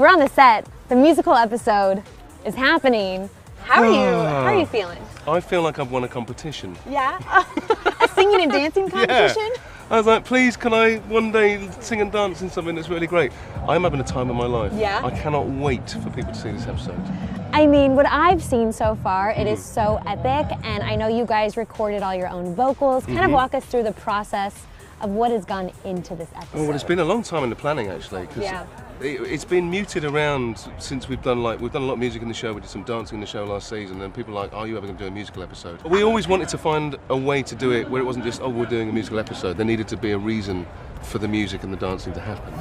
We're on the set. The musical episode is happening. How are you feeling? I feel like I've won a competition. Yeah? A singing and dancing competition? Yeah. I was like, please, can I one day sing and dance in something that's really great? I'm having a time of my life. Yeah? I cannot wait for people to see this episode. I mean, what I've seen so far, it is so epic, and I know you guys recorded all your own vocals. Kind of walk us through the process of what has gone into this episode. Oh, well, it's been a long time in the planning, actually, because it's been muted around since we've done a lot of music in the show. We did some dancing in the show last season, and people were like, are you ever going to do a musical episode? We always wanted to find a way to do it where it wasn't just, oh, we're doing a musical episode. There needed to be a reason for the music and the dancing to happen.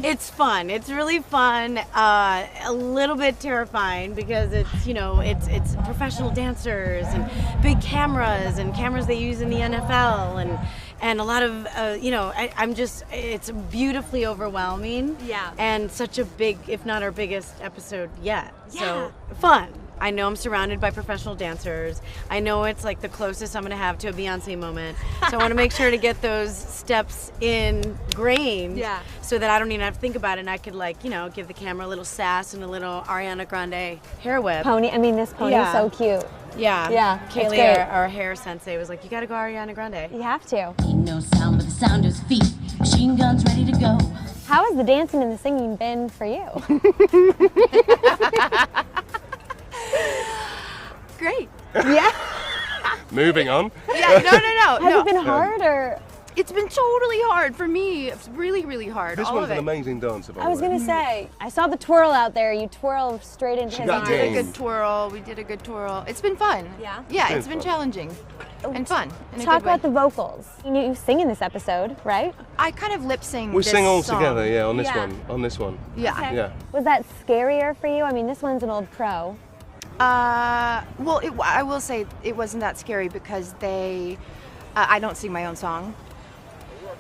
It's fun. It's really fun. A little bit terrifying because it's, you know, it's professional dancers and big cameras and cameras they use in the NFL and a lot of, you know, it's beautifully overwhelming. Yeah. And such a big, if not our biggest episode yet. Yeah. So fun. I know I'm surrounded by professional dancers. I know it's like the closest I'm gonna have to a Beyonce moment. So I wanna make sure to get those steps ingrained so that I don't even have to think about it and I could, like, you know, give the camera a little sass and a little Ariana Grande hair whip. Pony, I mean, this pony's so cute. Yeah. Yeah. Kaylee, our hair sensei, was like, you gotta go Ariana Grande. You have to. Ain't no sound but the sound of his feet. Machine guns ready to go. How has the dancing and the singing been for you? Great. Yeah. Moving on. Yeah, no. Has it been hard or? It's been totally hard for me. It's really, really hard. This all one's of an it. amazing dancer, by the I was way. gonna say, I saw the twirl out there. You twirl straight into his got We did arms. a good twirl. We did a good twirl. It's been fun. Yeah? Yeah, It's it's been fun. challenging and fun. In a Talk good way. about the vocals. You sing in this episode, right? I kind of lip sing. We this sing all song. together, yeah, on this Yeah. one. On this one. Yeah. Okay. Yeah. Was that scarier for you? I mean, this one's an old pro. Well, I will say it wasn't that scary because I don't sing my own song,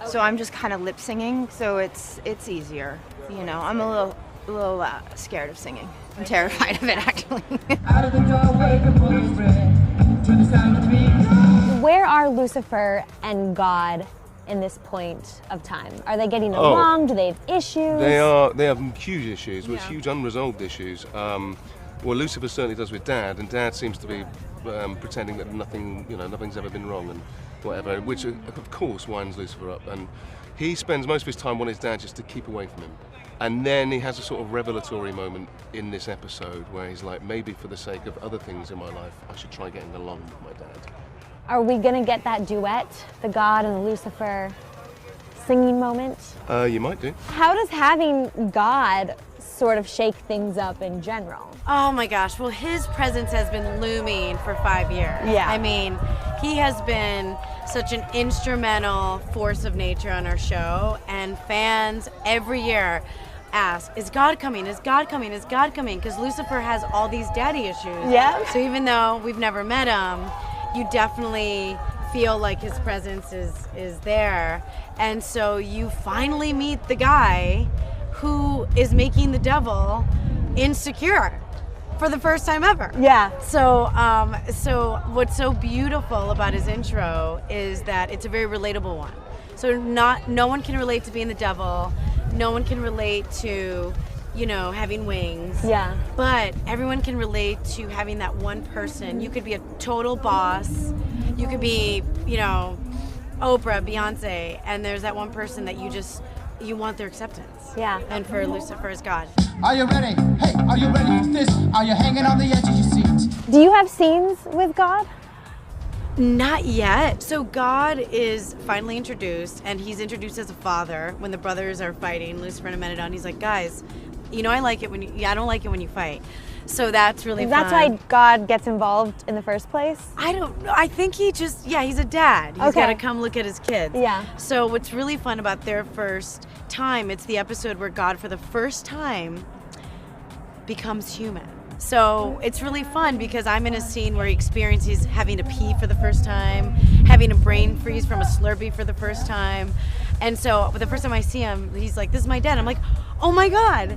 so I'm just kind of lip singing. So it's easier, you know. I'm a little scared of singing. I'm terrified of it, actually. Where are Lucifer and God in this point of time? Are they getting along? Do they have issues? They have huge issues, with huge unresolved issues. Well, Lucifer certainly does with Dad, and Dad seems to be pretending that nothing's ever been wrong and whatever, which of course winds Lucifer up. And he spends most of his time wanting his dad just to keep away from him. And then he has a sort of revelatory moment in this episode where he's like, maybe for the sake of other things in my life, I should try getting along with my dad. Are we gonna get that duet, the God and the Lucifer singing moment? You might do. How does having God sort of shake things up in general? Oh my gosh, well, his presence has been looming for 5 years. Yeah. I mean, he has been such an instrumental force of nature on our show, and fans every year ask, is God coming? Is God coming? Is God coming? Because Lucifer has all these daddy issues. Yeah. So even though we've never met him, you definitely feel like his presence is there. And so you finally meet the guy who is making the devil insecure for the first time ever. Yeah. So what's so beautiful about his intro is that it's a very relatable one. So no one can relate to being the devil. No one can relate to, you know, having wings. Yeah. But everyone can relate to having that one person. You could be a total boss. You could be, you know, Oprah, Beyonce, and there's that one person that you want their acceptance. Yeah. And for Lucifer is God. Are you ready? Hey, are you ready for this? Are you hanging on the edge of your seat? Do you have scenes with God? Not yet. So God is finally introduced, and he's introduced as a father when the brothers are fighting, Lucifer and Amenadon. He's like, guys, you know, I don't like it when you fight. So that's really fun. That's why God gets involved in the first place? I don't know. I think he just, he's a dad. He's got to come look at his kids. Yeah. So what's really fun about their first time, it's the episode where God for the first time becomes human. So it's really fun because I'm in a scene where he experiences having to pee for the first time, having a brain freeze from a Slurpee for the first time. And so the first time I see him, he's like, this is my dad. I'm like, oh my God.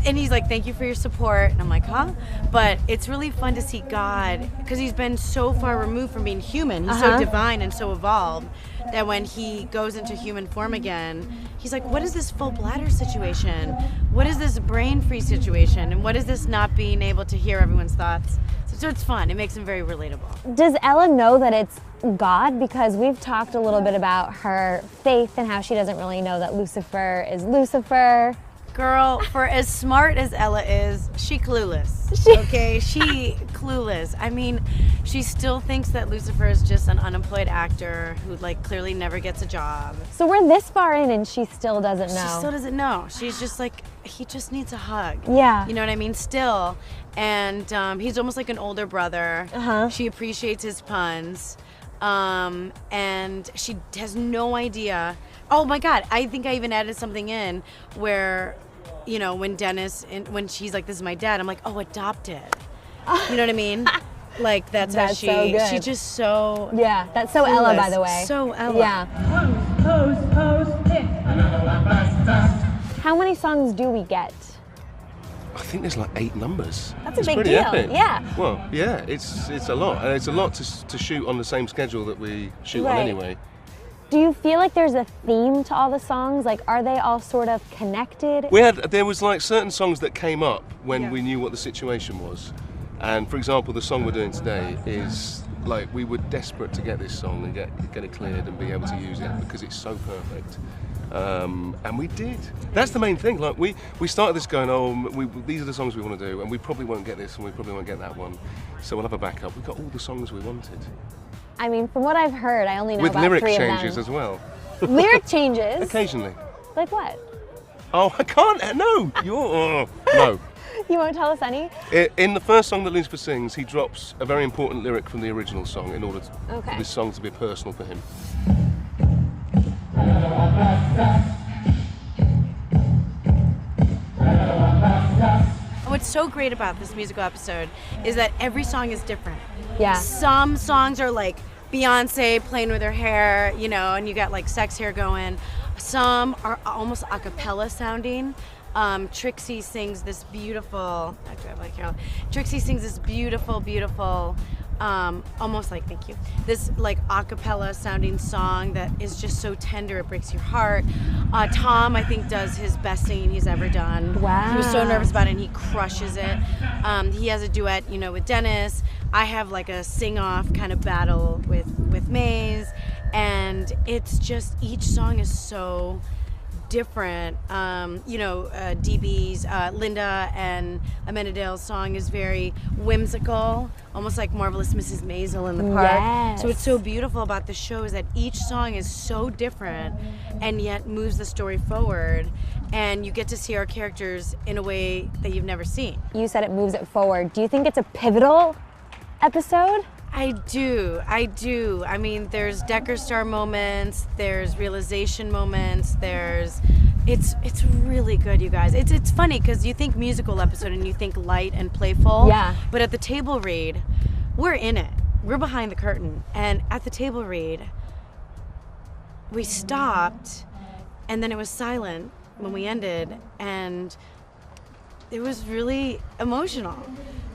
And he's like, thank you for your support. And I'm like, huh? But it's really fun to see God, because he's been so far removed from being human. He's so divine and so evolved that when he goes into human form again, he's like, what is this full bladder situation? What is this brain freeze situation? And what is this not being able to hear everyone's thoughts? So it's fun. It makes him very relatable. Does Ella know that it's God? Because we've talked a little bit about her faith and how she doesn't really know that Lucifer is Lucifer. Girl, for as smart as Ella is, she clueless. Okay, she clueless. I mean, she still thinks that Lucifer is just an unemployed actor who like clearly never gets a job. So we're this far in and she still doesn't know. She still doesn't know. She's just like, he just needs a hug. Yeah. You know what I mean? Still. And he's almost like an older brother. She appreciates his puns. And she has no idea. Oh my God, I think I even added something in where, you know, when when she's like, this is my dad, I'm like, oh, adopted. You know what I mean? Like, that's how she, so good. she's just so. Yeah, that's so clueless. Ella, by the way. So Ella. Yeah. Pose, hit. How many songs do we get? I think there's like 8 numbers. That's a It's big pretty deal. Epic. Yeah. Well, yeah, it's a lot, and it's a lot to shoot on the same schedule that we shoot on Right. anyway. Do you feel like there's a theme to all the songs? Like, are they all sort of connected? There was like certain songs that came up when we knew what the situation was, and for example, the song we're doing today is like, we were desperate to get this song and get it cleared and be able to use it because it's so perfect. And we did. That's the main thing. Like, we started this going, these are the songs we want to do, and we probably won't get this and we probably won't get that one, so we'll have a backup. We got all the songs we wanted. I mean, from what I've heard, I only know With about lyric 3 changes of them. as well. Lyric changes? Occasionally. Like what? Oh, I can't. No. No. You won't tell us any? In the first song that Lucifer sings, he drops a very important lyric from the original song in order for this song to be personal for him. What's so great about this musical episode is that every song is different. Yeah. Some songs are like Beyonce playing with her hair, you know, and you got like sex hair going. Some are almost a cappella sounding. Trixie sings this beautiful, Trixie sings this beautiful, almost like, thank you, this like a cappella sounding song that is just so tender, it breaks your heart. Tom, I think, does his best singing he's ever done. Wow. He was so nervous about it and he crushes it. He has a duet, you know, with Dennis. I have like a sing-off kind of battle with Maze, and it's just, each song is so different. DB's Linda and Amenadale's song is very whimsical, almost like Marvelous Mrs. Maisel in the Park. Yes. So what's so beautiful about the show is that each song is so different and yet moves the story forward, and you get to see our characters in a way that you've never seen. You said it moves it forward. Do you think it's a pivotal episode? I do. I mean, there's Decker Star moments, there's realization moments, it's really good, you guys. It's funny because you think musical episode and you think light and playful. Yeah. But at the table read, we're in it. We're behind the curtain. And at the table read, we stopped, and then it was silent when we ended, and it was really emotional.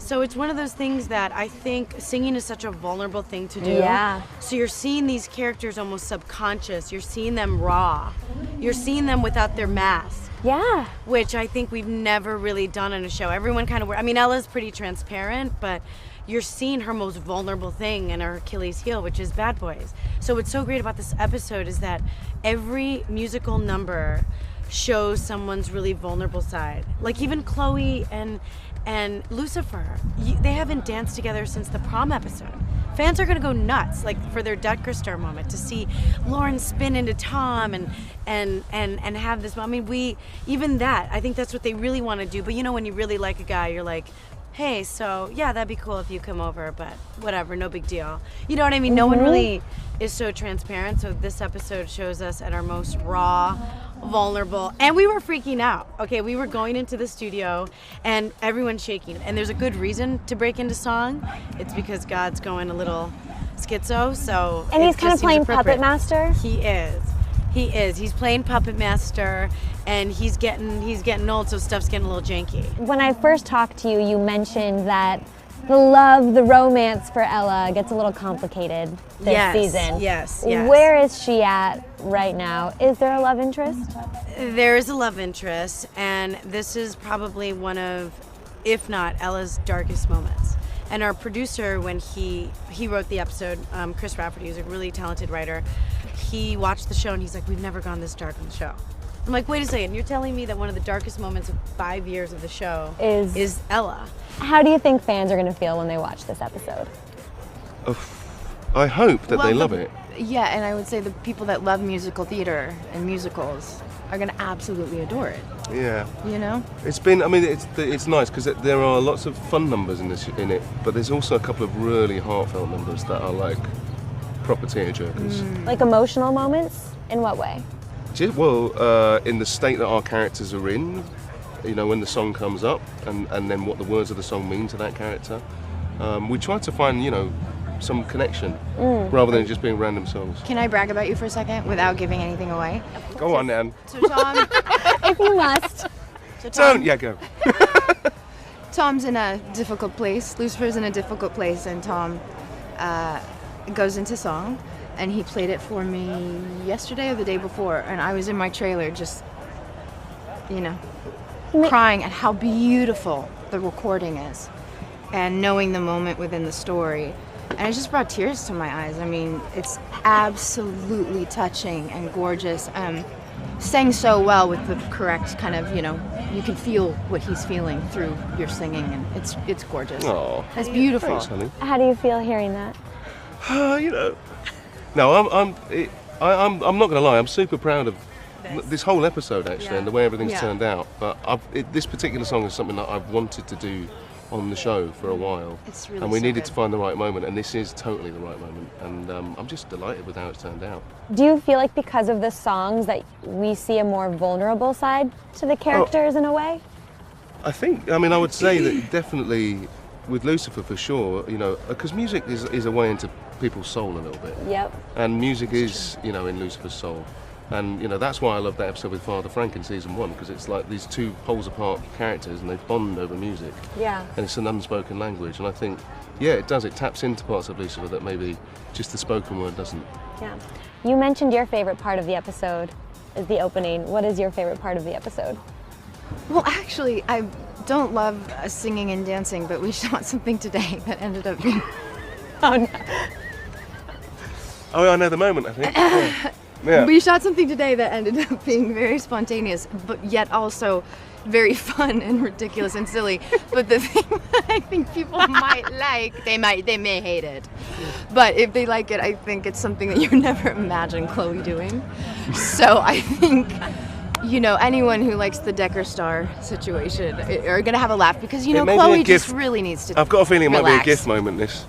So it's one of those things that I think singing is such a vulnerable thing to do. Yeah. So you're seeing these characters almost subconscious. You're seeing them raw. You're seeing them without their mask. Yeah. Which I think we've never really done in a show. Everyone kind of, I mean, Ella's pretty transparent, but you're seeing her most vulnerable thing and her Achilles heel, which is Bad Boys. So what's so great about this episode is that every musical number shows someone's really vulnerable side. Like even Chloe and Lucifer, they haven't danced together since the prom episode. Fans are gonna go nuts, like for their Decker Star moment, to see Lauren spin into Tom and have this. I mean, even that, I think that's what they really want to do. But you know, when you really like a guy, you're like, hey, so yeah, that'd be cool if you come over, but whatever, no big deal. You know what I mean? No one really is so transparent. So this episode shows us at our most raw, vulnerable, and we were freaking out. Okay, we were going into the studio and everyone's shaking, and there's a good reason to break into song. It's because God's going a little schizo, so And he's kind of playing Puppet Master? He is. He is. He's playing Puppet Master, and he's getting old, so stuff's getting a little janky. When I first talked to you, you mentioned that the romance for Ella gets a little complicated this season. Yes. Where is she at right now? Is there a love interest? There is a love interest, and this is probably one of, if not Ella's darkest moments. And our producer, when he wrote the episode, Chris Rafferty, who's a really talented writer, he watched the show and he's like, we've never gone this dark on the show. I'm like, wait a second, you're telling me that one of the darkest moments of 5 years of the show is Ella. How do you think fans are going to feel when they watch this episode? I hope that they love it. Yeah, and I would say the people that love musical theater and musicals are going to absolutely adore it. Yeah. You know? It's been, I mean, it's nice because there are lots of fun numbers in it, but there's also a couple of really heartfelt numbers that are like proper tearjerkers. Like emotional moments? In what way? Well, in the state that our characters are in, you know, when the song comes up and then what the words of the song mean to that character. We try to find, you know, some connection rather than just being random songs. Can I brag about you for a second without giving anything away? Go on, Nan. So Tom, If you must. Don't, yeah, go. Tom's in a difficult place. Lucifer's in a difficult place, and Tom goes into song, and he played it for me yesterday or the day before, and I was in my trailer just, you know, crying at how beautiful the recording is, and knowing the moment within the story. And it just brought tears to my eyes. I mean, it's absolutely touching and gorgeous. Sang so well with the correct kind of, you know, you can feel what he's feeling through your singing, and it's gorgeous. Oh, it's beautiful. thanks, honey. How do you feel hearing that? You know, no, I'm not going to lie. I'm super proud of this whole episode actually, and the way everything's turned out. But this particular song is something that I've wanted to do on the show for a while, It's really and we so needed good. to find the right moment, and this is totally the right moment, and I'm just delighted with how it's turned out. Do you feel like because of the songs that we see a more vulnerable side to the characters in a way? I think, I mean, I would say that definitely with Lucifer for sure, you know, because music is a way into people's soul a little bit. Yep. And music is, you know, in Lucifer's soul. And, you know, that's why I love that episode with Father Frank in season 1, because it's like these two poles apart characters and they bond over music. Yeah. And it's an unspoken language. And I think, yeah, it does. It taps into parts of Lucifer that maybe just the spoken word doesn't. Yeah. You mentioned your favorite part of the episode is the opening. What is your favorite part of the episode? Well, actually, I don't love singing and dancing, but we shot something today that ended up being... Oh, no. Oh, I know the moment, I think. Yeah. Yeah. We shot something today that ended up being very spontaneous, but yet also very fun and ridiculous and silly. But the thing that I think people might like, they may hate it. But if they like it, I think it's something that you never imagined Chloe doing. So I think, you know, anyone who likes the Decker Star situation are gonna have a laugh, because, you know, It may be a Chloe gift. just really needs to I've got a feeling it might be a relax. gift moment, this.